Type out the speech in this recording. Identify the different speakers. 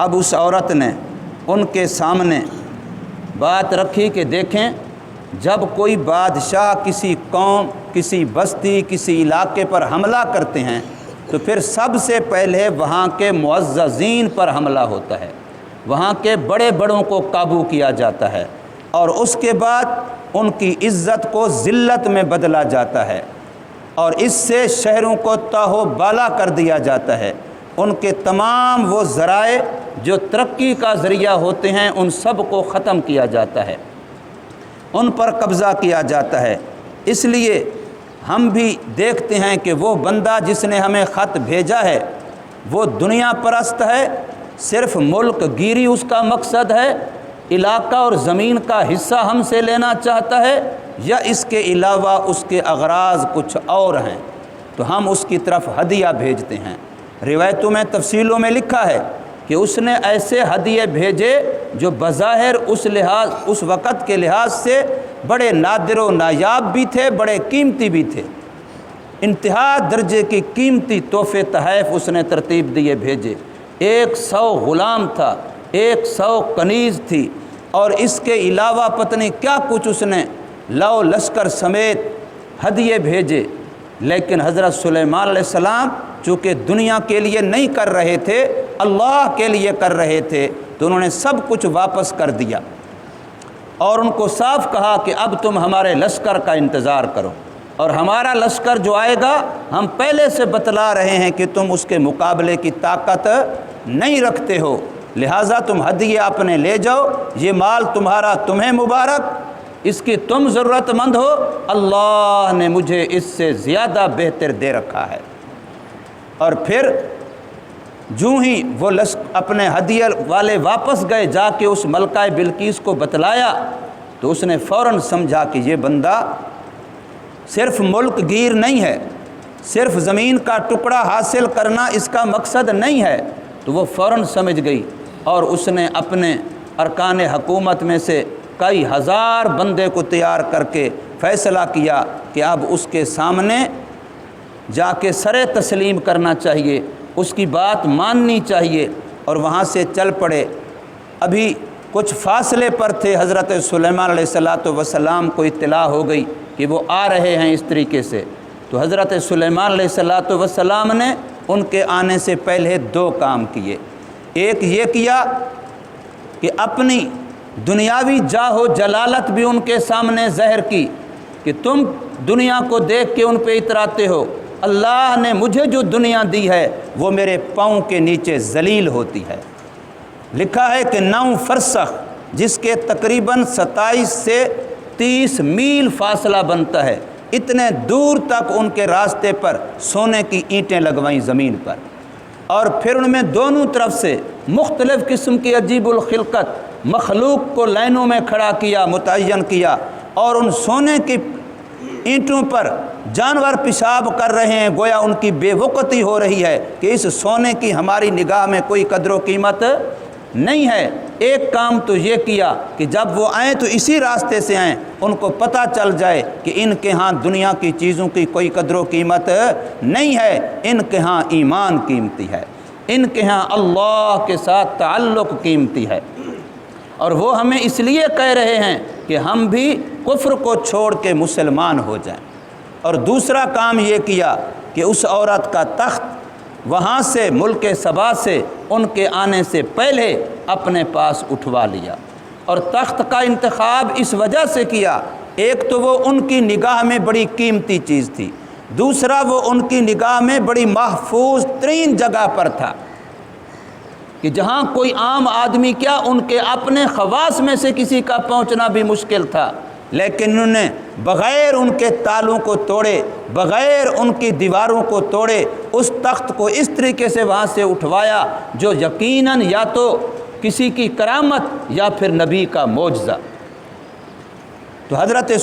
Speaker 1: اب اس عورت نے ان کے سامنے بات رکھی کہ دیکھیں، جب کوئی بادشاہ کسی قوم، کسی بستی، کسی علاقے پر حملہ کرتے ہیں تو پھر سب سے پہلے وہاں کے معززین پر حملہ ہوتا ہے، وہاں کے بڑے بڑوں کو قابو کیا جاتا ہے، اور اس کے بعد ان کی عزت کو ذلت میں بدلا جاتا ہے، اور اس سے شہروں کو تاہو بالا کر دیا جاتا ہے۔ ان کے تمام وہ ذرائع جو ترقی کا ذریعہ ہوتے ہیں ان سب کو ختم کیا جاتا ہے، ان پر قبضہ کیا جاتا ہے۔ اس لیے ہم بھی دیکھتے ہیں کہ وہ بندہ جس نے ہمیں خط بھیجا ہے وہ دنیا پرست ہے، صرف ملک گیری اس کا مقصد ہے، علاقہ اور زمین کا حصہ ہم سے لینا چاہتا ہے، یا اس کے علاوہ اس کے اغراض کچھ اور ہیں، تو ہم اس کی طرف ہدیہ بھیجتے ہیں۔ روایتوں میں تفصیلوں میں لکھا ہے کہ اس نے ایسے ہدیے بھیجے جو بظاہر اس وقت کے لحاظ سے بڑے نادر و نایاب بھی تھے، بڑے قیمتی بھی تھے۔ انتہا درجے کی قیمتی تحفے تحائف اس نے ترتیب دیے بھیجے۔ 100 غلام تھا، 100 کنیز تھی، اور اس کے علاوہ پتہ نہیں کیا کچھ اس نے لو لشکر سمیت ہدیے بھیجے۔ لیکن حضرت سلیمان علیہ السلام چونکہ دنیا کے لیے نہیں کر رہے تھے، اللہ کے لیے کر رہے تھے، تو انہوں نے سب کچھ واپس کر دیا اور ان کو صاف کہا کہ اب تم ہمارے لشکر کا انتظار کرو، اور ہمارا لشکر جو آئے گا ہم پہلے سے بتلا رہے ہیں کہ تم اس کے مقابلے کی طاقت نہیں رکھتے ہو، لہٰذا تم ہدیے اپنے لے جاؤ، یہ مال تمہارا تمہیں مبارک، اس کی تم ضرورت مند ہو، اللہ نے مجھے اس سے زیادہ بہتر دے رکھا ہے۔ اور پھر جو ہی وہ اپنے ہدیے والے واپس گئے، جا کے اس ملکہ بلقیس کو بتلایا تو اس نے فوراً سمجھا کہ یہ بندہ صرف ملک گیر نہیں ہے، صرف زمین کا ٹکڑا حاصل کرنا اس کا مقصد نہیں ہے، تو وہ فوراً سمجھ گئی، اور اس نے اپنے ارکان حکومت میں سے کئی ہزار بندے کو تیار کر کے فیصلہ کیا کہ اب اس کے سامنے جا کے سر تسلیم کرنا چاہیے، اس کی بات ماننی چاہیے، اور وہاں سے چل پڑے۔ ابھی کچھ فاصلے پر تھے، حضرت سلیمان علیہ السلام کو اطلاع ہو گئی کہ وہ آ رہے ہیں اس طریقے سے، تو حضرت سلیمان علیہ السلام نے ان کے آنے سے پہلے 2 کام کیے۔ ایک یہ کیا کہ اپنی دنیاوی جاہ و جلالت بھی ان کے سامنے ظاہر کی کہ تم دنیا کو دیکھ کے ان پہ اتراتے ہو، اللہ نے مجھے جو دنیا دی ہے وہ میرے پاؤں کے نیچے ذلیل ہوتی ہے۔ لکھا ہے کہ 9 فرسخ، جس کے تقریباً 27 سے 30 میل فاصلہ بنتا ہے، اتنے دور تک ان کے راستے پر سونے کی اینٹیں لگوائیں زمین پر، اور پھر ان میں دونوں طرف سے مختلف قسم کی عجیب الخلقت مخلوق کو لائنوں میں کھڑا کیا، متعین کیا، اور ان سونے کی اینٹوں پر جانور پیشاب کر رہے ہیں، گویا ان کی بے وقتی ہو رہی ہے کہ اس سونے کی ہماری نگاہ میں کوئی قدر و قیمت نہیں ہے۔ ایک کام تو یہ کیا کہ جب وہ آئیں تو اسی راستے سے آئیں، ان کو پتہ چل جائے کہ ان کے ہاں دنیا کی چیزوں کی کوئی قدر و قیمت نہیں ہے، ان کے ہاں ایمان قیمتی ہے، ان کے ہاں اللہ کے ساتھ تعلق قیمتی ہے، اور وہ ہمیں اس لیے کہہ رہے ہیں کہ ہم بھی کفر کو چھوڑ کے مسلمان ہو جائیں۔ اور دوسرا کام یہ کیا کہ اس عورت کا تخت وہاں سے ملک سبا سے ان کے آنے سے پہلے اپنے پاس اٹھوا لیا، اور تخت کا انتخاب اس وجہ سے کیا، ایک تو وہ ان کی نگاہ میں بڑی قیمتی چیز تھی، دوسرا وہ ان کی نگاہ میں بڑی محفوظ ترین جگہ پر تھا کہ جہاں کوئی عام آدمی کیا، ان کے اپنے خواص میں سے کسی کا پہنچنا بھی مشکل تھا، لیکن انہوں نے بغیر ان کے تالوں کو توڑے، بغیر ان کی دیواروں کو توڑے، اس تخت کو اس طریقے سے وہاں سے اٹھوایا جو یقیناً یا تو کسی کی کرامت یا پھر نبی کا معجزہ۔ تو حضرت